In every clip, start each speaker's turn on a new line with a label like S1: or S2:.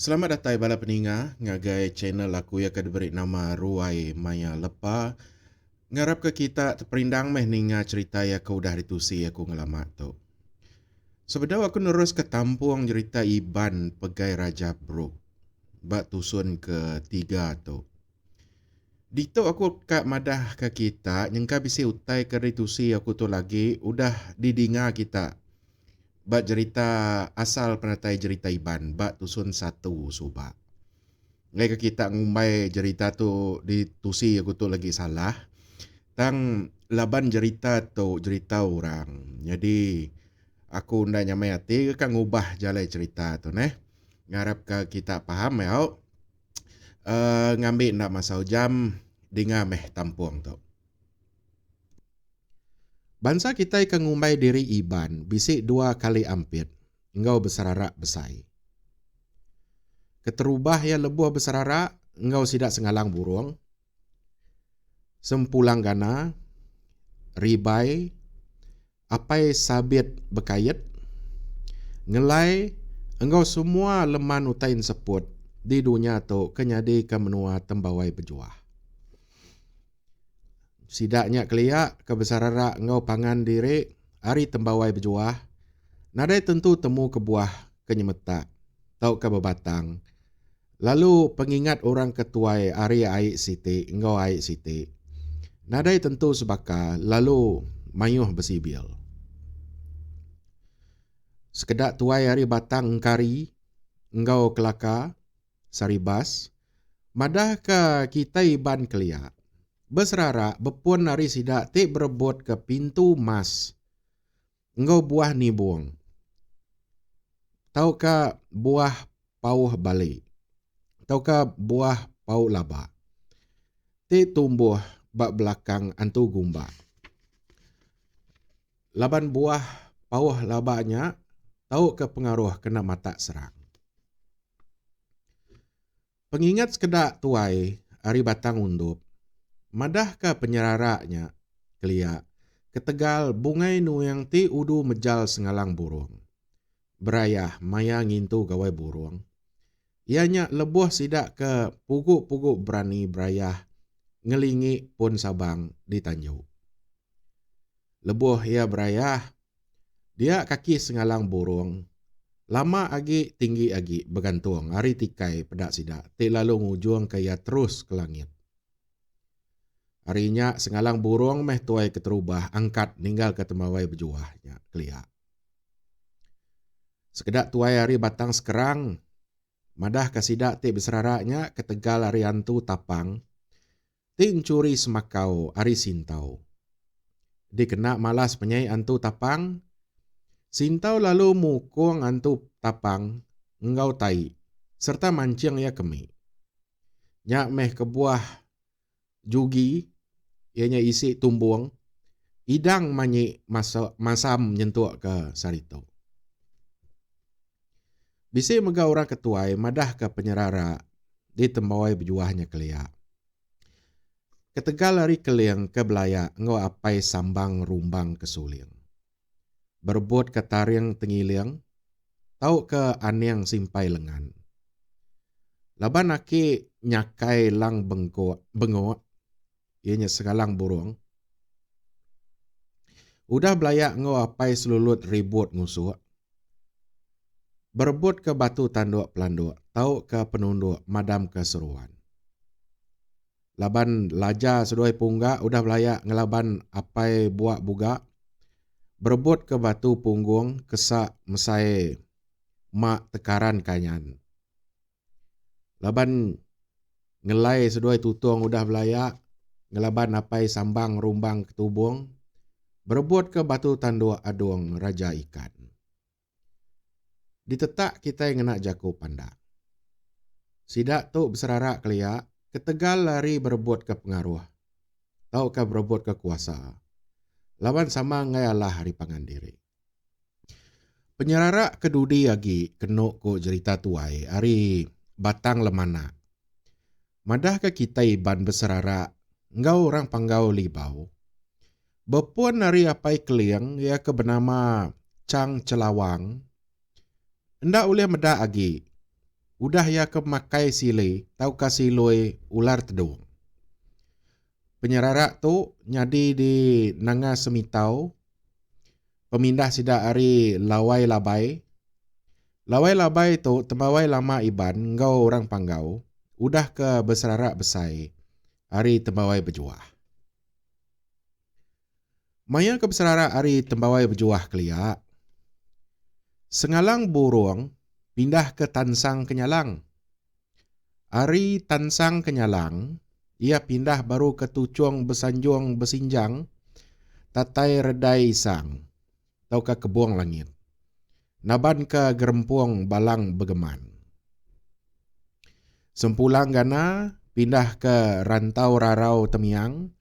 S1: Selamat datang bala peninga ngagai channel aku yang diberi nama Ruai Maya Lepa. Ngarap ke kita terperindang meh ninga cerita ya kau dah ditusi aku ngelamat tu. Sebedau aku nerus ke tampung cerita Iban Pegai Raja Brok. Bak tusun ke-3 tu. Dito aku kak madah ke kita nyengka bisi utai ke ditusi aku tu lagi udah didinga kita. Bak cerita asal penatai cerita Iban. Bak tusun 1 subak. Ngai ke kita ngumbai cerita tu ditusi aku tu lagi salah. Tang laban cerita tu cerita orang. Jadi aku ndak nyamai hati kan ngubah jalan cerita tu neh. Ngarap ke kita paham ya. Ngambil ndak masa jam dengar meh tampuang tu. Bangsa kita ikan ngumbai diri Iban bisik 2 kali ampit. Engkau besararak besai. Keterubah ya lebuh besararak, engkau sidak sengalang burung. Sempulang gana, ribai, apai sabit bekayet, ngelai, engkau semua leman utain seput di dunia tu kenyadi ke menua tembawai bejuah. Sidaknya keliak kebesarara engkau pangan diri hari tembawai bejuah, nadai tentu temu kebuah kenyemetak, tau ke bebatang. Lalu pengingat orang ketuai hari aik siti, engkau aik siti. Nadai tentu sebaka, lalu mayuh besibil. Sekedak tuai hari batang engkari, engkau kelaka, saribas, madahkah kita Iban keliak. Beserarak, bepun hari sidak, tik berebut ke pintu mas. Engkau buah nibung. Taukah buah pauh balik? Taukah buah pauh laba? Tik tumbuh bak belakang antu gumba. Laban buah pauh labanya, tahu ke pengaruh kena mata serang. Pengingat sekedak tuai, hari batang undup, madahkah penyeraraknya, keliak, ketegal bungai nu yang ti udu mejal sengalang burung. Berayah maya ngintu gawai burung. Ianya lebuh sidak ke puguk-puguk berani berayah, ngelingi pun sabang di tanjau. Lebuh ia berayah, dia kaki sengalang burung, lama agi tinggi agi bergantung hari tikai pedak sidak tik lalu ngujung kaya terus ke langit. Harinya sengalang burung meh tuai keterubah angkat ninggal ke tembawai bejuahnya keliak. Sekedak tuai hari batang sekerang, madah kasidak tik beseraraknya ketegal hari antu tapang, tik curi semakau hari sintau. Dikena malas penyai antu tapang, sintau lalu mukung antu tapang, engkau tai, serta mancing ya kemi. Nyak meh kebuah jugi, ianya isi tumbuang, idang manyi masam nyentuk ke sarito. Bisi mega orang ketuai madah ke penyerara di tembawai bejuahnya keliak. Ketegal hari keliang ke belaya engkau apai sambang rumbang kesuling. Berebut ke taring tengiliang, tau ke aniang simpai lengan. Laban aki nyakai lang bengok, ianya segalang burung. Udah belaya engkau apai selulut ribut ngusuk. Berebut ke batu tanduk pelanduk, tau ke penunduk madam keseruan. Laban laja seduai pungga, udah belaya ngelaban apai buak buga. Berebut ke batu punggung, kesak mesai mak tekaran kanyan. Laban ngelai seduai tutung udah belaya, ngelaban apai sambang rumbang ketubung. Berebut ke batu tanduk adung raja ikan. Ditetak kita yang nak jaku pandak. Sidak tu beserarak keliak, ketegal lari berebut ke pengaruh. Tau ke berebut ke kuasa. Lawan sama ngayalah hari pangan diri. Penyerarak kedudi lagi kenuk ku cerita tuai hari batang lemana. Madah ke kita Iban beserarak, engkau orang panggau libau. Bepun hari apai keliang ya ke bernama Cang Celawang. Ndak boleh medak lagi. udah ya ke makai sile, tau ka siloi ular tedung. Penyerarak tu nyadi di nanga semitau, pemindah sida ari lawai labai. Lawai labai tu tembawai lama iban ngau orang panggau, udah ke beserarak besai, ari tembawai berjuah. Maya ke beserarak ari tembawai berjuah keliak, sengalang burung pindah ke tansang kenyalang. Ari tansang kenyalang, ia pindah baru ke tucung besanjung besinjang, tatai redai isang, tau ke kebuang langit. Naban ke gerempuang balang begeman. Sempulang gana pindah ke rantau rarau temiang,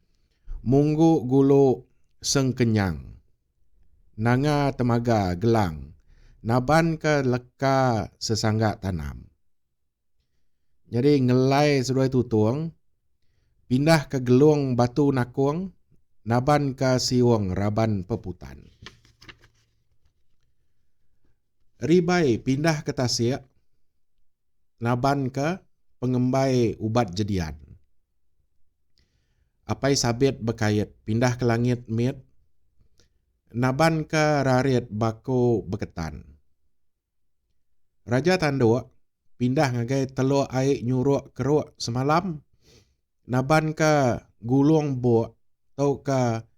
S1: munggu gulu sengkenyang. Nanga temaga gelang, naban ke leka sesangga tanam. Jadi ngelai seduai tutung, pindah ke gelung batu nakuang, naban ke siwang raban peputan. Ribai pindah ke tasik, naban ke pengembai ubat jedian. Apai sabit bekait, pindah ke langit mit, naban ke rarit bako beketan. Raja Tanduk pindah ngagai telur air nyuruk keruk semalam, naban ke gulung buak atau ke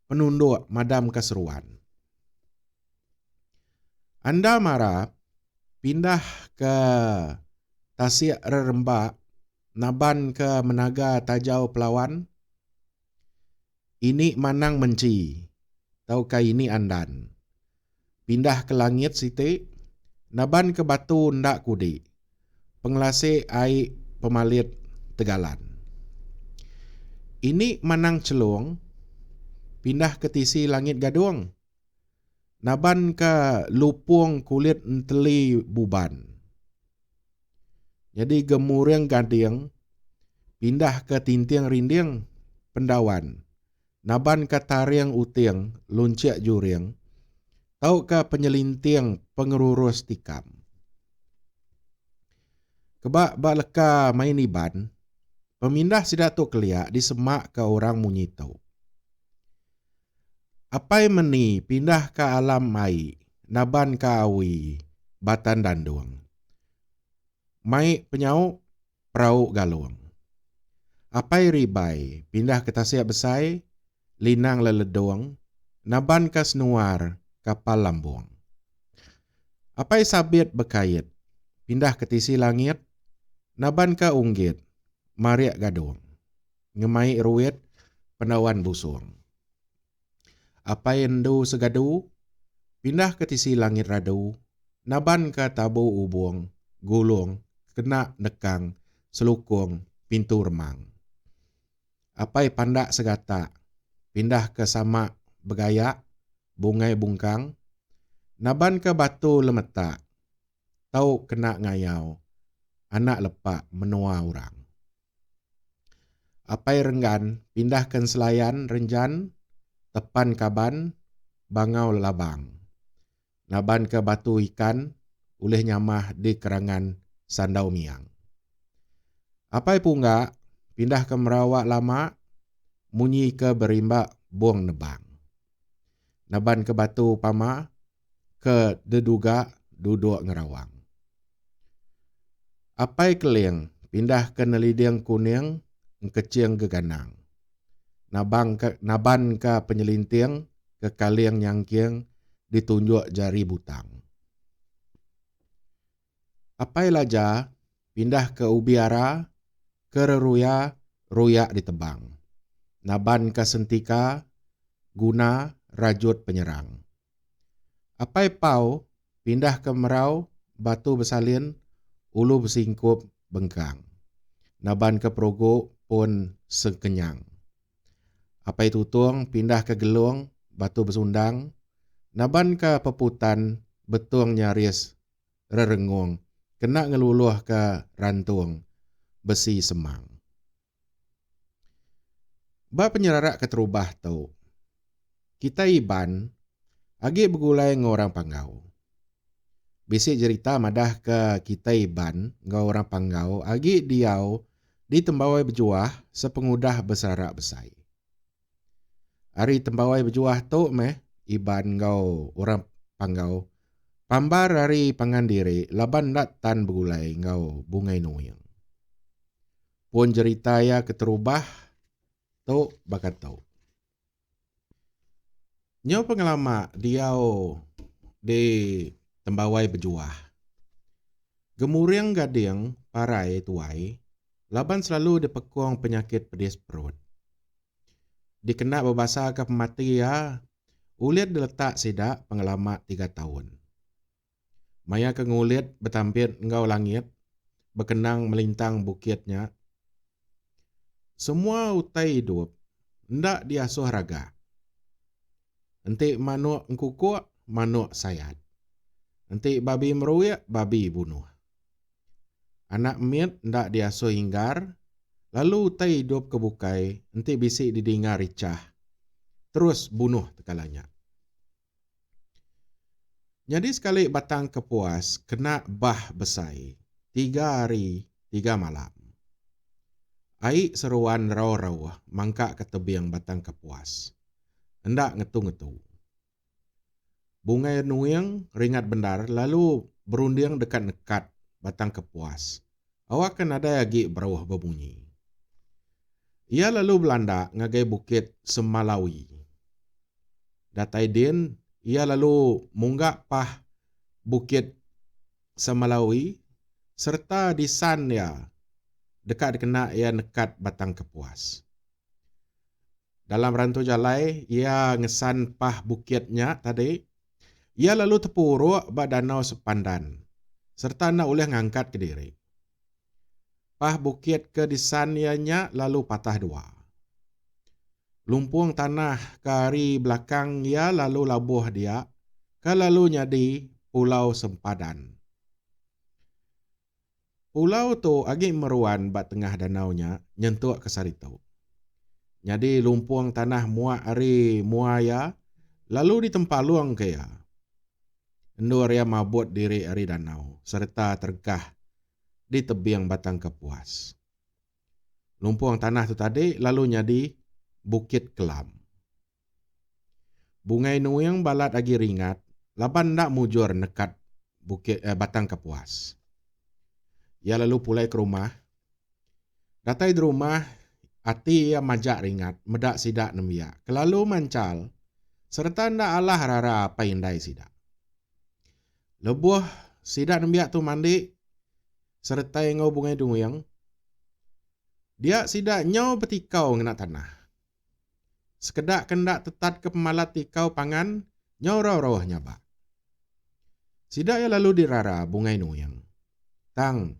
S1: penunduk madam keseruan. Anda marah pindah ke tasik rerembak, naban ke menaga tajau pelawan, ini manang menci, tau ka ini andan. Pindah ke langit siti, naban ke batu ndak kudi, pengelase air pemalit tegalan. Ini manang celung, pindah ke tisi langit gadung, naban ke lupung kulit enteli buban. Jadi gemuriang gading, pindah ke tintiang rinding pendawan, naban ke tariang utiang lunciak juriang, tau ke penyelintiang pengerurus tikam. Kebak leka main iban, pemindah sidak tu keliak disemak ke orang munyito. Apai meni pindah ke alam mai, naban ke awi, batan danduang. Mai penyau perau galuang. Apai ribai pindah ke tasik besai, linang leledong, naban ke senuar kapal lambuang. Apai sabit bekait, pindah ke tisi langit, naban ke unggit, mariak gadung. Ngemai ruit penawan busung. Apai endu segadu, pindah ke tisi langit radu, naban ke tabu ubung, gulung, kena nekang, selukung, pintu remang. Apai pandak segata, pindah ke samak begayak, bungai bungkang, naban ke batu lemetak, tau kena ngayau, anak lepak menua orang. Apai renggan, pindah ke selayan renjan, tepan kaban, bangau labang. Naban ke batu ikan, ulih nyamah di kerangan sandau miang. Apai punggak, pindah ke merawak lama, munyi ke berimbak buang nebang. Naban ke batu pama, ke deduga duduk ngerawang. Apai keleng, pindah ke nelidiang kuning, ngkeciang geganang. Naban ke penyelintiang, ke kaliang nyangkiang, ditunjuk jari butang. Apai laja, pindah ke ubiara, ke reruya, ruyak ditebang. Naban ke sentika, guna rajut penyerang. Apai pau, pindah ke merau, batu bersalin, ulu bersingkup bengkang. Naban ke progo pun sekenyang. Apai tutung, pindah ke gelung, batu bersundang, naban ke peputan, betung nyaris rerengung, kena ngeluluh ke rantung, besi semang. Ba penyerarak keterubah tau. Kita iban, agi begulai ngorang panggau. Bisi cerita madah ke kita iban, ngau orang panggau, agi diau di tembawai berjuah sepengudah besarak besai. Hari tembawai berjuah tu iban ngau orang panggau. Pambar hari pangan diri, laban nak tan bergulai ngau bungai nuyang. Pun cerita ya keterubah, tu bakat tau. Nyau pengelama diau di tembawai berjuah. Gemuriang gading parai tuai, laban selalu dipekuang penyakit pedis perut. Dikena berbasa ke pemati ya, ulit diletak sidak pengelama 3 tahun. Maya ke ngulit bertampit ngau langit, berkenang melintang bukitnya. Semua utai hidup, ndak diasuh raga. Entik manuk engkukuk, manuk sayat. Entik babi meruyak, babi bunuh. Anak mit ndak diasuh hinggar, lalu utai hidup kebukai, entik bisik didengar ricah. Terus bunuh tekalanya. Jadi sekali batang kepuas, kena bah besai. 3 hari, 3 malam. Aik seruan raw-raw, mangkak ke tebiang batang kepuas. Hendak ngetu-ngetu. Bungai nuyang ringat bendar, lalu berunding dekat-dekat batang kepuas. Awak kan ada lagi berawah berbunyi. Ia lalu belanda ngagai bukit Semalawi. Datai din, ia lalu munggak pah bukit Semalawi serta di san ya dekat kena ia nekat batang kepuas. Dalam rantau jalai, ia ngesan pah bukitnya tadi. Ia lalu tepuruk ba danau sepandan. Serta nak boleh ngangkat ke diri. Pah bukit ke disan ianya lalu patah 2. Lumpung tanah ke hari belakang ia lalu labuh dia. Ke lalu nyadi Pulau Sempadan. Pulau tu agi meruan ba tengah danaunya nyentuk ke Saritau. Jadi lumpung tanah muak hari muaya lalu ditempaluang ke ya. Endur ia mabut diri hari danau serta tergah di tebiang batang kepuas. Lumpung tanah tu tadi lalu nyadi Bukit Kelam. Bungai nuyang balat agi ringat, laban ndak mujur nekat batang kepuas. Ia lalu pulai ke rumah. Datai di rumah, hati ia majak ringat, medak sidak nemia. Kelalu mancal, serta ndak alah rara apa indai sidak. Lebuh sidak nemia tu mandi, serta ngau bungai nuyang. Dia sidak nyau betikau ngena tanah. Sekedak kendak tetat ke pemalat tikau pangan, nyau raw-raw nyaba. Sidak ya lalu dirara bungai nuyang. Tang,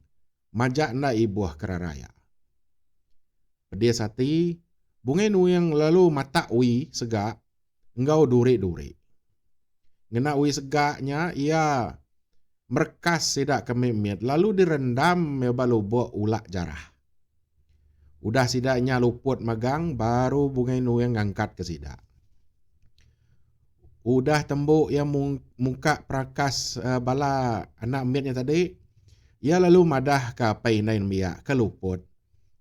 S1: majak ndak ibuah keraraya. Pedia hati, bungai nuyang lalu matak ui segak, engkau duri-duri. Ngena ui segaknya, ia merkas sidak kemimit, lalu direndam meba lubuk ulak jarah. Udah sidaknya luput magang, baru bungai nuyang ngangkat ke sidak. Udah tembuk yang muka prakas bala anak mitnya tadi, ia lalu madah ke painain biak ke luput,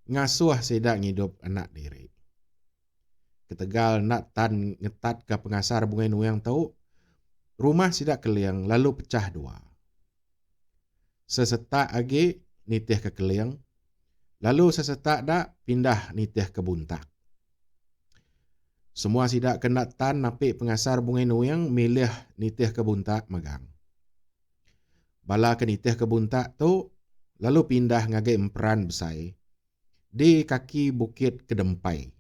S1: ngasuh sidak ngidup anak diri. Ketegal nak tan ngetat ke pengasar bungai nuyang tahu, rumah sidak keliang lalu pecah 2. Sesetak agi nitih ke keliang, lalu sesetak dak pindah nitih ke buntak. Semua sidak kena tan napik pengasar bungai nuyang milih nitih ke buntak magang. Bala ke nitih ke buntak tu lalu pindah ngagai emperan besai di kaki Bukit Kedempai.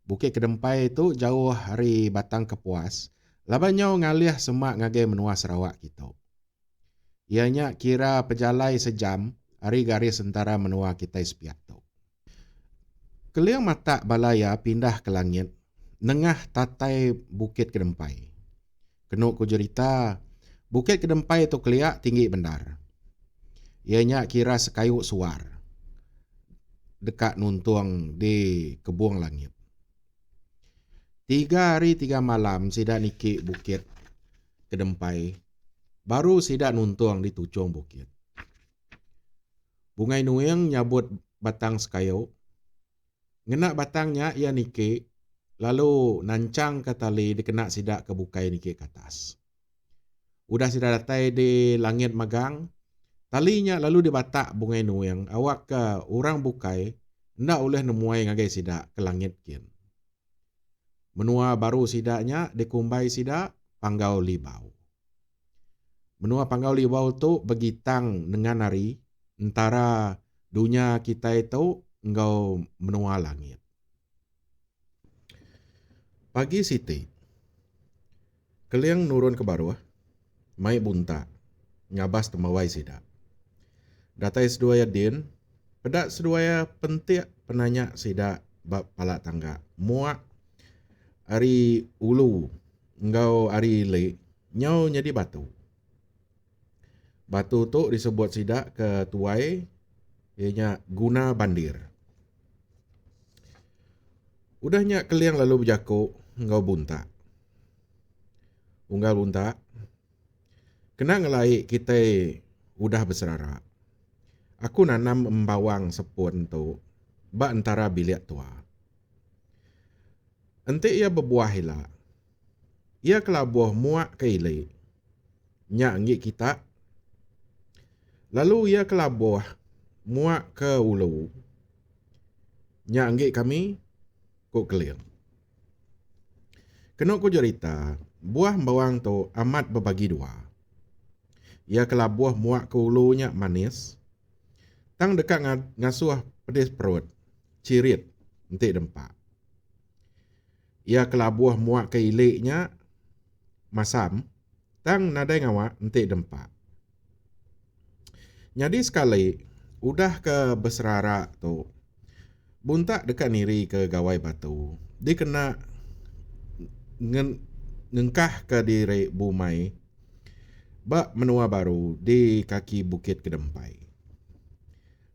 S1: Bukit Kedempai itu jauh hari batang kepuas. Labannya ngalih semak ngagai menua Sarawak kita. Ianya kira pejalai sejam hari garis sentara menua kita sepiak tu. Keliang mata balaya pindah ke langit. Nengah tatai Bukit Kedempai. Kenuk ku cerita, Bukit Kedempai itu keliak tinggi bendar. Ianya kira sekayu suar. Dekat nuntuang di kebuang langit. 3 hari 3 malam sidak niki Bukit Kedempai. Baru sida nuntuang di tucung bukit. Bungai nuing nyabut batang sekayo. Ngena batangnya ia nike, lalu nancang ke tali dikena sida ke bukai nike ke atas. Udah sida datai di langit magang, talinya lalu dibatak bungai nuing, awak ke orang bukai, ndak oleh nemuai ngagai sida ke langit kin. Menua baru sidanya dikumbai sida panggau libau. Menua panggau libau tu begitang dengan hari, antara dunia kita itu engkau menua langit. Pagi siti, keliang nurun ke bawah, mai bunta, ngabas temawai sida. Datai seduaya din, pedak seduaya pentik penanya sida bab palak tangga. Muak ari ulu, engkau ari le, nyau nyadi batu. Batu tu disebut sida ke tuai, ianya guna bandir. Udahnya keliang lalu berjakuk, engkau bunta. Unggal bunta, kena ngelai kita udah berserara. Aku nanam embawang sepun tu, bak antara bilik tua. Ente ia berbuah hila. Ia kelabuh muak ke ile. Nyak ngik kita. Lalu ia kelabuh muak ke ulu. Nyak ngik kami, kok keliang. Kena ku cerita, buah bawang tu amat berbagi dua. Ia kelabuh muak ke ulunya manis. Tang dekat ngasuh pedis perut, cirit, entik dempak. Ia kelabuh muak ke iliknya, masam, tang nadai ngawak, entik dempak. Jadi sekali, udah ke berserara tu, buntak dekat niri ke gawai batu. Dia kena ngengkah ke diri bumai, bak menua baru di kaki bukit kedempai.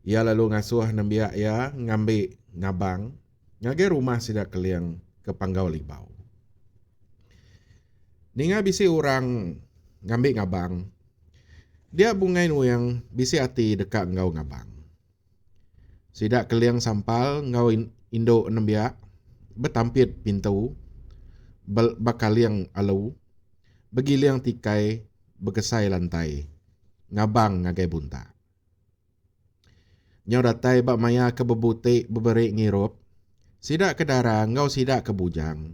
S1: Ia lalu ngasuh nembiak ia ngambil ngabang, ngagai rumah sida keliang ke panggau libau. Ninga bisi orang ngambil ngabang, dia bungai nuyang bisi hati dekat ngau ngabang. Sida keliang sampal ngau indo nembiak, betampit pintu, bakaliang alu, begiliang tikai, bekesai lantai, ngabang ngagai bunta. Nyau datai bak maya ke bebutik beberik ngirup, sida ke darah ngau sida ke bujang.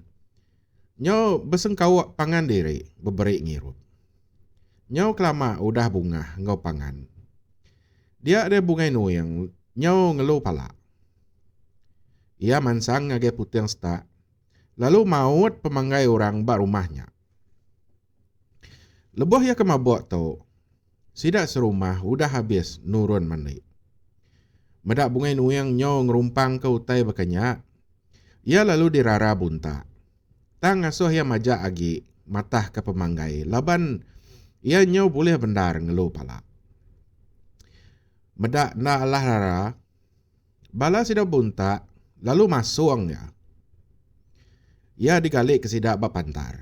S1: Nyau besengkawak pangan diri beberik ngirup. Nyau kelama udah bunga ngau pangan. Dia ada bungai nuyang, nyau ngelu pala. Ia mansang ngagai putiang setak, lalu maut pemanggai orang bak rumahnya. Lebuh ia kemabuk tu, sida serumah udah habis nurun mandi. Medak bungai nuyang nyau ngerumpang ke utai berkenyak, ia lalu dirara bunta. Tang ngasuh ia majak agi, matah ke pemanggai, laban ia nyau boleh bendar ngelu pala. Medak na Allah rara, bala sida bunta, lalu masuang ya. Ia digalik ke sida bak pantar.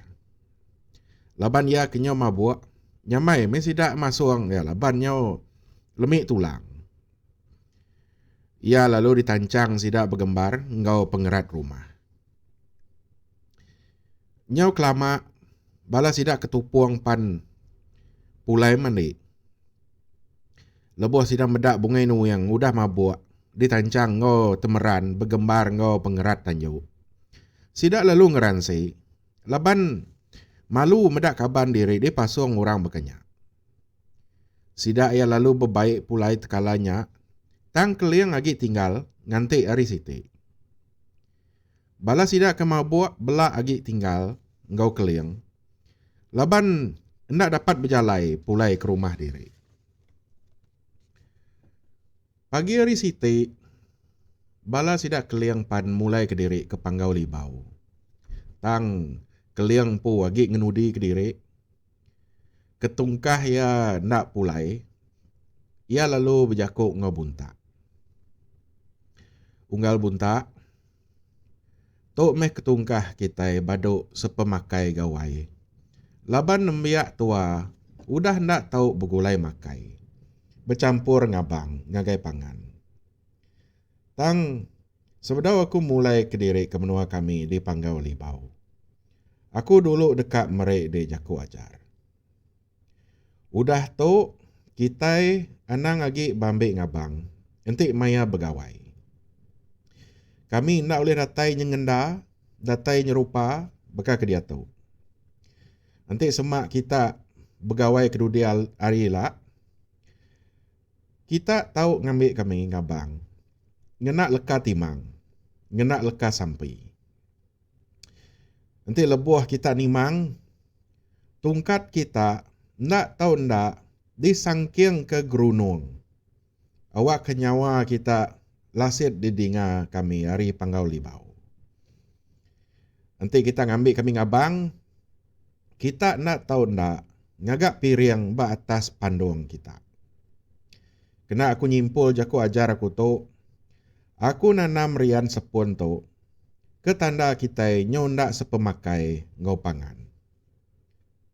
S1: Laban ia kenyau mabuk, nyamai me sida masuang ya, laban nyau lemik tulang. Ia lalu ditancang sida bergembar ngau pengerat rumah. Nyau kelama, bala sida ketupuang pan pulai mandi. Lebuh sida medak bungai nuyang udah mabuk, ditancang ngau temeran bergembar ngau pengerat tanjau. Sida lalu ngeransi, laban malu medak kaban diri dia pasung orang berkenyak. Sida ia lalu berbaik pulai tekalanya, tang keliang lagi tinggal nganti hari siti. Bala sida kemabuk belak lagi tinggal ngau keliang. Laban hendak dapat berjalai pulai ke rumah diri. Pagi hari siti, bala sida keliang pan mulai ke diri ke panggau libau. Tang keliang pu lagi ngenudi ke diri. Ketungkah ia nak pulai, ia lalu berjakuk ngau bunta. Unggal bunta, tok meh ketungkah kita baduk sepemakai gawai. Laban nembiak tua, udah ndak tahu begulai makai. Bercampur ngabang, ngagai pangan. Tang, sebedau aku mulai ke diri ke menua kami di Panggau Libau. Aku dulu dekat merek di Jaku Ajar. Udah tu, kita anang lagi bambik ngabang. Entik maya begawai. Kami nak boleh datai nyengenda, datai nyerupa, beka ke dia tu. Nanti semak kita begawai kedudi hari lah, kita tahu ngambil kami ngabang. Ngenak leka timang, ngenak leka sampai. Nanti lebuh kita nimang, tungkat kita ndak tahu ndak disangking ke gerunung. Awak kenyawa kita lasit di dinga kami hari Panggau Libau. Nanti kita ngambil kami ngabang, kita nak tahu ndak ngagak piriang ba atas pandung kita. Kena aku nyimpul jaku ajar aku tu, aku nanam rian sepun tu, ke tanda kita nyondak sepemakai ngau pangan.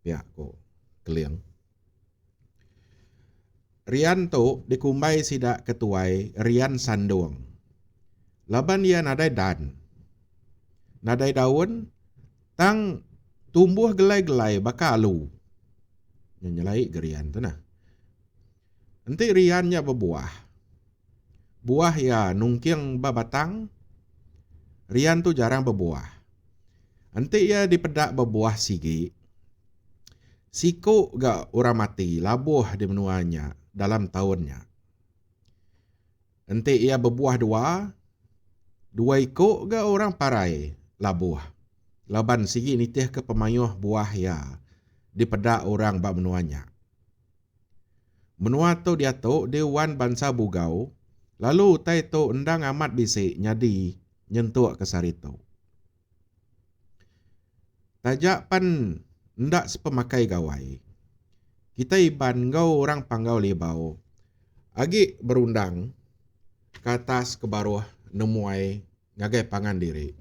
S1: Ya aku keliang. Rian tu dikumbai sidak ketuai rian sandung. Laban ia nadai dan. Nadai daun, tang tumbuh gelai-gelai baka alu. Nyelai gerian tu nah. Nanti riannya berbuah. Buah ya nungking babatang. Rian tu jarang berbuah. Nanti ia dipedak berbuah sigi. Siku gak orang mati labuh di menuanya dalam tahunnya. Nanti ia berbuah dua ikut gak orang parai labuh. Laban sigi nitih ke pemayuh buah ya dipedak orang bak menuanya. Menua tu dia tu dewan bangsa bugau. Lalu utai tu endang amat bisik nyadi nyentuk ke sari tu. Tajak pan ndak sepemakai gawai. Kita iban ngau orang Panggau Libau. Agi berundang ke atas ke bawah nemuai ngagai pangan diri.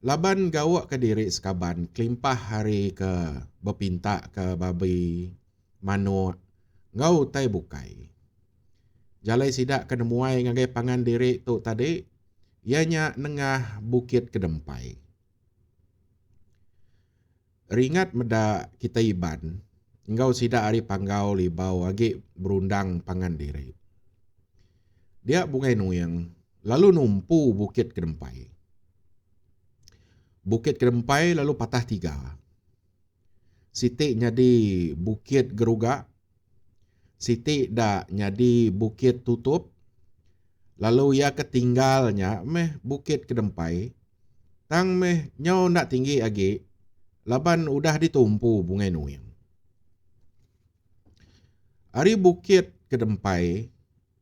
S1: Laban gawak ke diri sekaban kelimpah hari ke berpinta ke babi manu ngau tai bukai. Jalai sidak ke nemuai ngagai pangan diri tu tadi, ianya nengah bukit kedempai. Ringat meda kita iban, engkau sidak hari Panggau Libau agi berundang pangan diri. Dia bungai nuyang, lalu numpu bukit kedempai. Bukit kedempai lalu patah tiga. Siti nyadi bukit geruga, siti dah nyadi bukit tutup, lalu ia ketinggalnya meh bukit kedempai, tang meh nyau nak tinggi agi, laban udah ditumpu bungai nuyang. Hari bukit kedempai,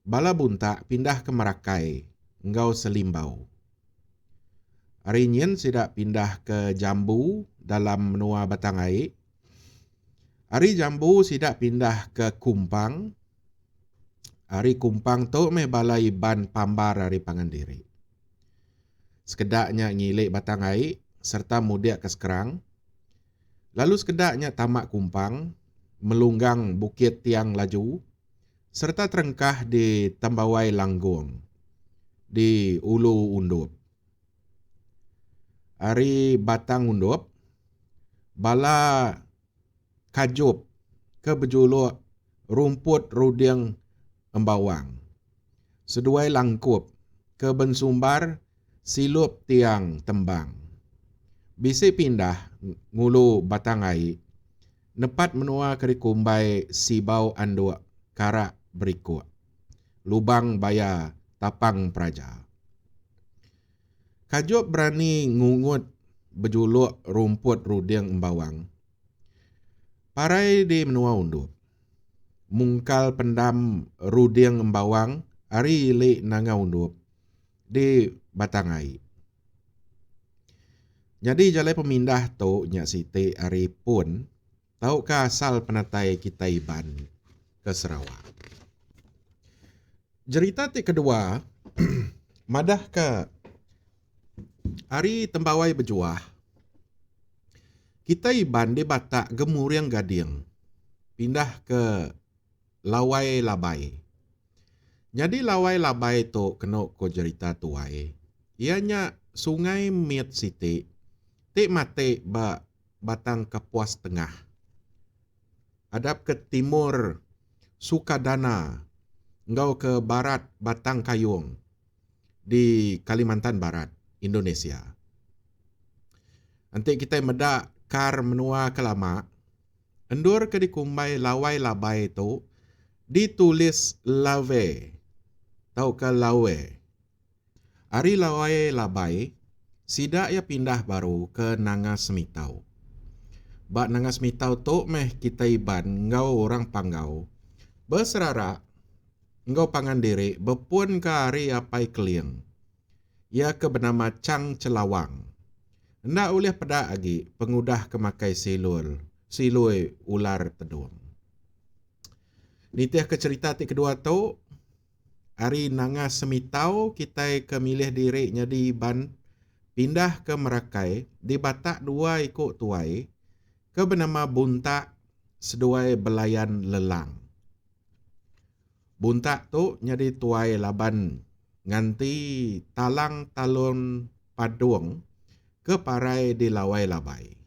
S1: bala buntak pindah ke Merakai, engkau Selimbau. Hari nyen sidak pindah ke Jambu dalam menua batang air. Hari Jambu sidak pindah ke Kumpang. Hari Kumpang tu meh balai ban pambar hari pangan diri. Sekedaknya ngilik batang air serta mudiak ke Sekerang. Lalu sekedaknya tamak Kumpang, melunggang bukit tiang laju, serta terengkah di Tambawai Langgung, di Ulu Undup. Hari Batang Undup, bala kajup ke bejuluk rumput rudiang embawang. Seduai langkup ke bensumbar silup tiang tembang. Bisi pindah ngulu batang air, nepat menua kerikumbai sibau anduk karak berikut. Lubang baya tapang praja. Kajup berani ngungut bejuluk rumput rudiang embawang. Parai di menua undup. Mungkal pendam rudiang embawang hari ilik nanga undup di batang air. Jadi jalai pemindah tu nyak siti hari pun tahu ke asal penatai kita iban ke Sarawak. Cerita ti kedua madah ke hari Tembawai berjuah. Kita iban di Batak gemuriang gading. pindah ke Lawai Labai. Jadi Lawai Labai tu kena ko cerita tuai. Ianya sungai Miet Siti, tik mate batang Kapuas Tengah. Hadap ke timur Sukadana, engkau ke barat Batang Kayung di Kalimantan Barat, Indonesia. Nanti kita medak kar menua ke lama, endur ke dikumbai Lawai Labai itu ditulis Lawe, tau ke Lawe. Ari Lawai Labai, sidak ya pindah baru ke Nanga Semitau. Bak Nanga Semitau tu meh kita iban ngau orang Panggau. Berserara, ngau pangan diri bepun ke hari apai keliang. Ia ke bernama Cang Celawang. Ndak boleh pedak lagi pengudah kemakai silui ular tedung. Nitiah ke cerita ti kedua tu, hari Nanga Semitau kita ke milih diri jadi ban pindah ke Merakai di Batak dua ikut tuai ke bernama Buntak seduai belayan lelang. Buntak tu jadi tuai laban nganti talang talun padung ke parai di Lawai Labai.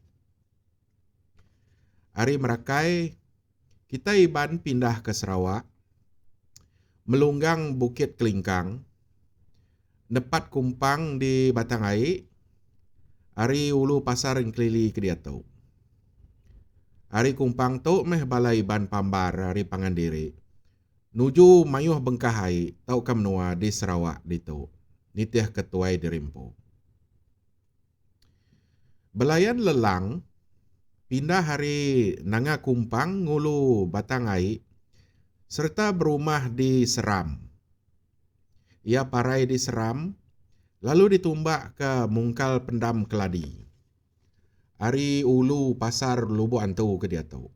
S1: Hari Merakai, kita iban pindah ke Sarawak, melunggang Bukit Kelingkang, nepat kumpang di Batang Aik, hari ulu pasar kelili ke dia tu. Hari kumpang tu meh balai iban Pambar hari Pangandiri, nuju mayuh Bengkahai, tau kamnua di Sarawak di tu. Nitiah ketuai di Rimpo. Belayan lelang, pindah hari Nanga Kumpang ngulu Batang Aik, serta berumah di Seram. Ia parai di Seram, lalu ditumbak ke Mungkal Pendam Keladi. Hari ulu pasar Lubuk Antu ke dia tu.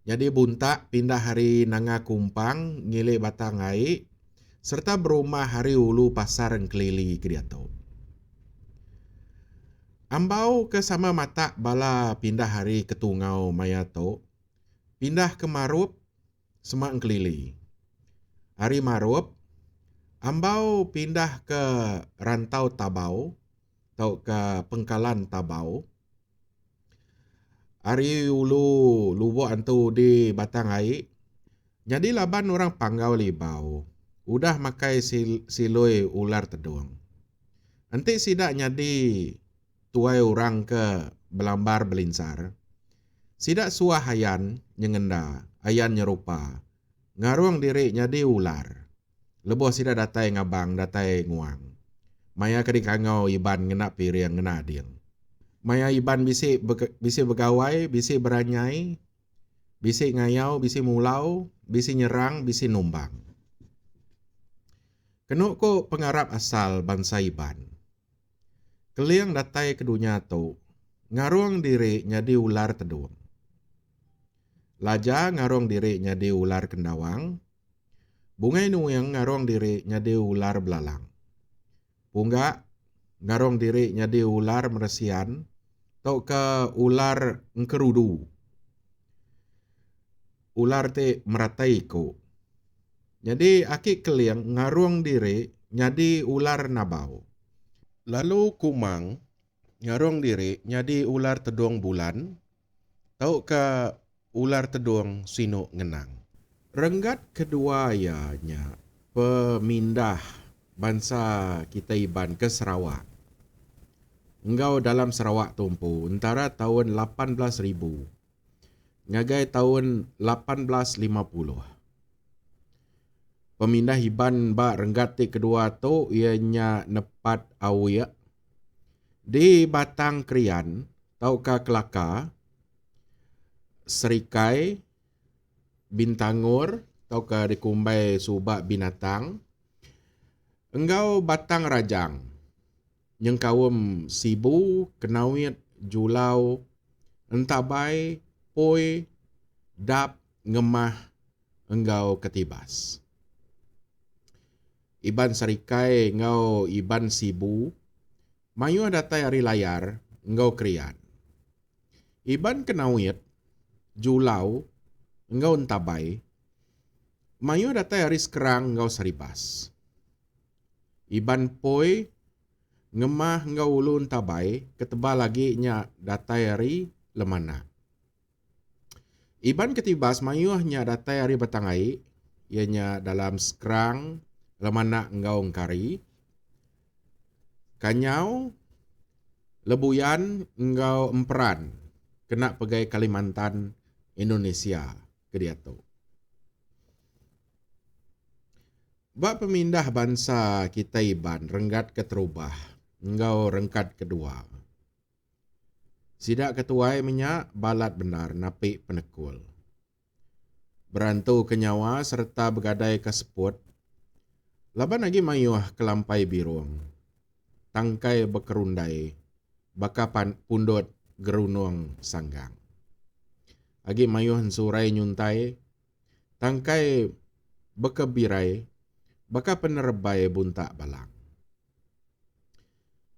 S1: Jadi Buntak pindah hari Nanga Kumpang ngilih Batang Aik, serta berumah hari ulu pasar Kelili ke dia tu. Ambau ke sama mata bala pindah hari ke Tungau Mayato, pindah ke Marup, Semak Kelili. Hari Marup, ambau pindah ke Rantau Tabau, atau ke Pengkalan Tabau. Hari ulu Lubuk Antu di Batang Aik, jadi laban orang Panggau Libau, udah makai silui ular tedung. Nanti sidak jadi tuai orang ke Belambar Belinsar, sidak suah ayan nyengenda, ayan nyerupa, ngaruang diri jadi ular. Leboh sidak datai ngabang, datai nguang. Maya kedik angau iban ngena piriang ngena diang. Maya iban bisi begawai, bisi beranyai, bisi ngayau, bisi mulau, bisi nyerang, bisi numbang. Kenuk ko pengarap asal bangsa iban. Keliang datai kedunya tu, ngaruang diri nyadi ular tedung. Laja ngaruang diri nyadi ular kendawang. Bungai nuyang ngaruang diri nyadi ular belalang. Punggak ngaruang diri nyadi ular meresian, tau ke ular engkerudu. Ular te meratai ko. Jadi aki keliang ngaruang diri nyadi ular nabau. Lalu kumang ngaruang diri nyadi ular tedung bulan, tau ke ular tedung sino ngenang. Renggat kedua ianya pemindah bangsa kita iban ke Sarawak. Engkau dalam Sarawak tumpu antara tahun 18,000 ngagai tahun 1850. Pemindah iban ba renggat ti kedua tu ianya nepat awia di Batang Krian, tau ka Kelaka, Serikai, Bintangur, tau ka dikumbai subak binatang. Engkau Batang Rajang, Nyengkawem Sibu, Kenawit, Julau, Entabai, Poi, Dap, Ngemah, engkau Ketibas. Iban Serikai, engkau Iban Sibu, mayu datai hari layar, engkau Krian. Iban Kenawit, Julau, engkau entabai, mayu datai hari sekerang engkau saribas. Iban poi, ngemah engkau ulu entabai, ketebal lagi nya datai hari lemana. Iban ketibas mayuhnya datai hari batangai, ianya dalam sekerang lemana engkau engkari. Kanyau lebuyan engkau emperan kena pegai Kalimantan Indonesia ke dia tu. Bak pemindah bangsa kita iban renggat keterubah, engkau rengkat kedua. Sidak ketuai minyak balat benar napi penekul. Berantu ke nyawa serta begadai ke seput, laban lagi mayuh kelampai birung. Tangkai bekerundai, bakapan pundut gerunung sanggang. Agi mayuh surai nyuntai, tangkai bekebirai, baka penerbai buntak balang.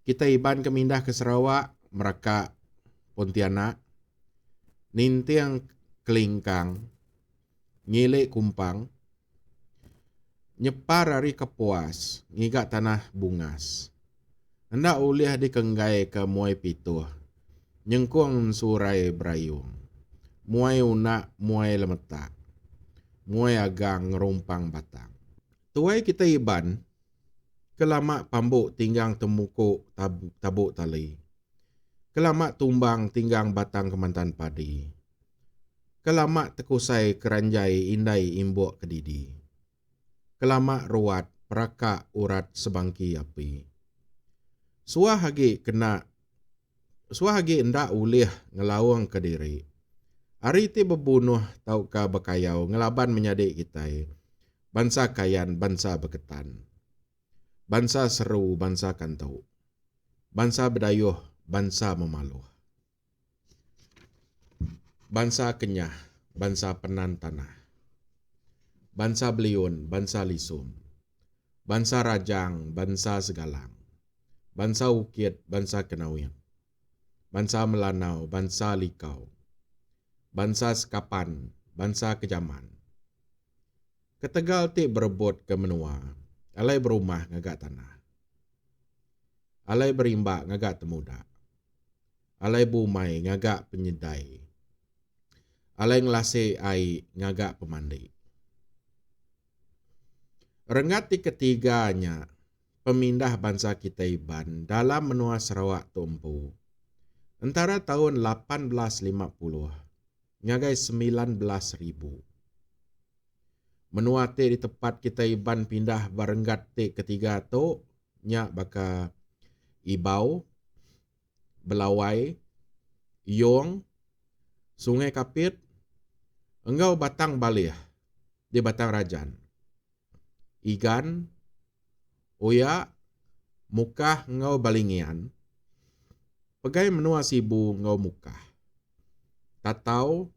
S1: Kita iban kemindah ke Sarawak, Merakak, Pontianak, nintiang kelingkang, ngilik kumpang, nyepar hari kepuas, ngigak tanah bungas. Hendak ulih dikenggai ke muai pituh, nyengkuang surai berayung, muai unak, muai lemetak, muai agang ngerumpang batang. Tuai kita iban, kelamak pambuk tinggang temukuk tabuk tali. Kelamak tumbang tinggang batang kemantan padi. Kelamak tekusai keranjai indai imbuk kedidi. Kelamak ruat perakak urat sebangki api. Suah hagi endak ulih ngelawang ke diri. Hari ti bebunuh tau ka bekayau ngelaban menyadik kita. Bangsa kayan, bangsa beketan. Bangsa seru, bangsa kantau. Bangsa bedayuh, bangsa memaluh. Bangsa kenyah, bangsa penan tanah. Bangsa beliun, bangsa lisum. Bangsa rajang, bangsa segalang. Bangsa ukit, bangsa kenawin. Bangsa melanau, bangsa likau. Bangsa sekapan, bangsa kejaman. Ketegal ti berebut ke menua, alai berumah ngagak tanah. Alai berimbak ngagak temuda. Alai bumai ngagak penyedai. Alai ngelase ai ngagak pemandi. Rengat ti ketiganya pemindah bangsa kita iban dalam menua Sarawak tumpu. Antara tahun 1850 ngagai 19,000. Menua ti di tempat kita iban pindah barenggat ti ketiga tu nya baka Ibau, Belawai, Yong, Sungai Kapit, engkau Batang Balih di Batang Rajan. Igan, Oya, Mukah engkau Balingian, pegai menua Sibu engkau Mukah. Tatau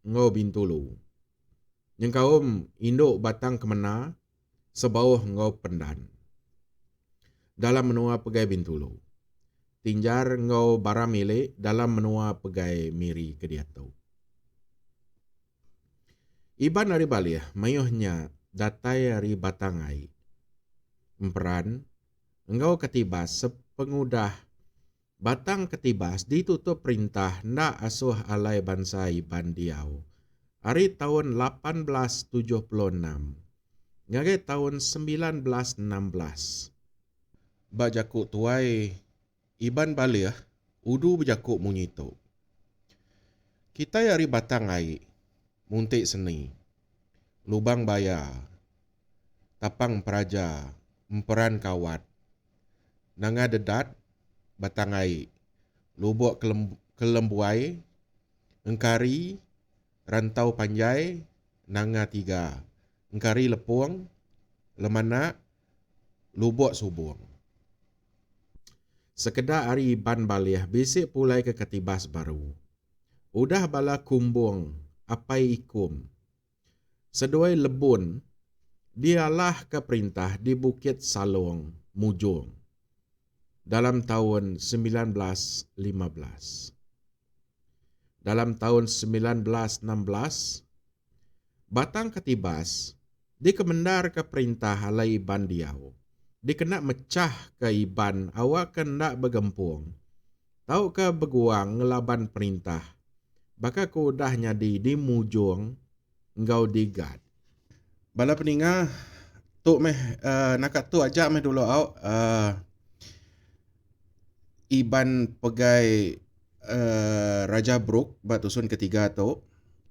S1: engkau Bintulu. Nyengkaum induk Batang Kemena, sebauh engkau Pendan. Dalam menua pegai Bintulu. Tinjar engkau Baramile dalam menua pegai Miri Kediatau. Iban hari Balih, mayuhnya datai hari Batangai. Emperan, engkau ketibas sepengudah batang ketibas ditutup perintah ndak asuh alai bangsa iban diau. Hari tahun 1876, ngagai tahun 1916. Bajakuk tuai iban Balih, udu berjakuk munyito. Kita hari Batangai, muntik seni, lubang baya, tapang peraja, emperan kawat, nanga dedat, Batangai, lubuk kelembuai, engkari, rantau panjai, nanga tiga, engkari lepuang, lemana, lubuk subung. Sekedar hari iban Balih bisik pulai ke ketibas baru. Udah bala kumbung, apai ikum. Seduai lebun, dialah ke perintah di Bukit Salong, Mujung. Dalam tahun 1915. dalam tahun 1916, batang ketibas di kemendar ke perintah halai bandiau. Di kena mecah ke iban awak kena begempung. Tau ke beguang ngelaban perintah. Baka ku dah nyadi di mujung engkau digat. Bala peninga tu meh nakat tu aja meh dulu au iban pegai Raja Bruk ba tusun ketiga tu.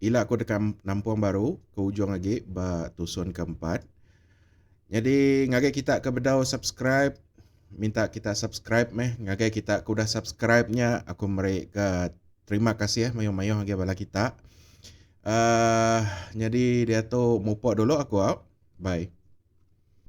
S1: Ila aku dekat Nampuang Baru ke ujung lagi ba tusun keempat. Jadi ngagai kita ke bedau subscribe, minta kita subscribe meh, ngagai kita aku dah subscribe-nya, aku mereka terima kasih ya mayo-mayo ngagai bala kita. Jadi dia tu mupok dulu aku out. Bye.